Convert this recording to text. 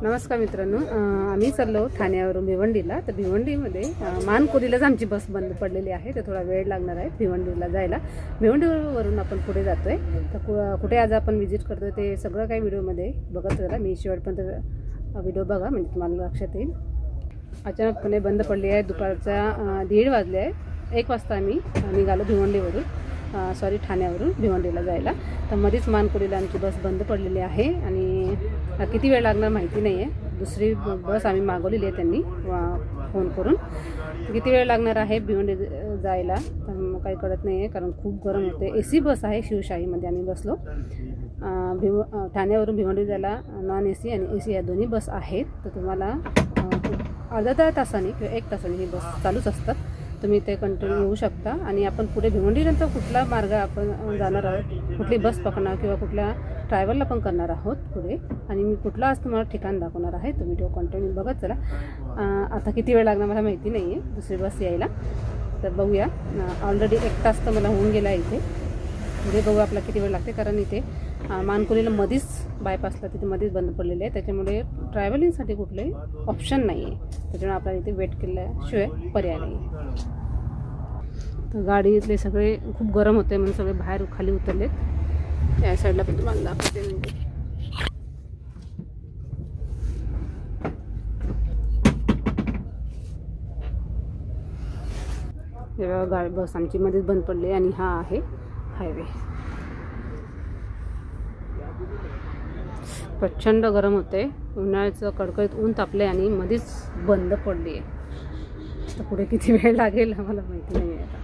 नमस्कार मित्रांनो, आम्ही चाललो ठाण्यावरून भिवंडीला. तर भिवंडीमध्ये मानकोलीलाच आमची बस बंद पडलेली आहे. तर थोडा वेळ लागणार आहे भिवंडीला जायला. भिवंडीवरून आपण पुढे जातो आहे. तर कुठे आज आपण विजिट करतो आहे ते सगळं काही व्हिडिओमध्ये बघत राहा. मी शेवटपर्यंत व्हिडिओ बघा, म्हणजे तुम्हाला लक्षात येईल. अचानकपणे बंद पडली आहे. दुपारचा 1:30 वाजले आहे. 1 वाजता आम्ही निघालो भिवंडीवरून, ठाण्यावरून भिवंडीला जायला. तर मध्येच मानकोलीला आमची बस बंद पडलेली आहे आणि किती वेळ लागणार माहिती नाही आहे. दुसरी बस आम्ही मागवलेली आहे त्यांनी फोन करून. किती वेळ लागणार आहे भिवंडी जायला तर काही कळत नाही आहे, कारण खूप गरम होते. AC बस आहे, शिवशाहीमध्ये आम्ही बसलो. ठाण्यावरून भिवंडी जायला नॉन AC आणि AC या दोन्ही बस आहेत. तर तुम्हाला अर्धा तासाने किंवा 1 तासाने ही बस चालूच असतात. तुम्ही ते कंटिन्यू येऊ शकता. आणि आपण पुढे भिवंडीनंतर कुठला मार्ग आपण जाणार आहोत, कुठली बस पकडणार किंवा कुठल्या ट्रॅव्हलला पण करणार आहोत पुढे, आणि मी कुठला आज तुम्हाला ठिकाण दाखवणार आहे. तो व्हिडिओ कंटिन्यू बघत चला. आता किती वेळ लागणार मला माहिती नाही आहे दुसरी बस यायला. तर बघूया. ऑलरेडी 1 तास तर मला होऊन गेला आहे इथे. पुढे बघू आपला किती वेळ लागते, कारण इथे मानकोलीला मध्येच बायपासला तिथे मध्येच बंद पडलेले आहे. त्याच्यामुळे ट्रॅव्हलिंगसाठी कुठले ऑप्शन नाही आहे. त्याच्यामुळे आपल्याला इथे वेट केल्याशिवाय पर्याय नाही आहे. तर गाडीतले सगळे खूप गरम होते म्हणून सगळे बाहेर खाली उतरलेत. या साईडला पण तुम्हाला दाखवते. म्हणजे जेव्हा बस आमची मध्येच बंद पडली आणि हा आहे हायवे. प्रचंड गरम होते. उन्हाळ्याचं कडकडीत ऊन तापले आणि मध्येच बंद पडली आहे. तर पुढे किती वेळ लागेल आम्हाला माहिती नाही आहे आता.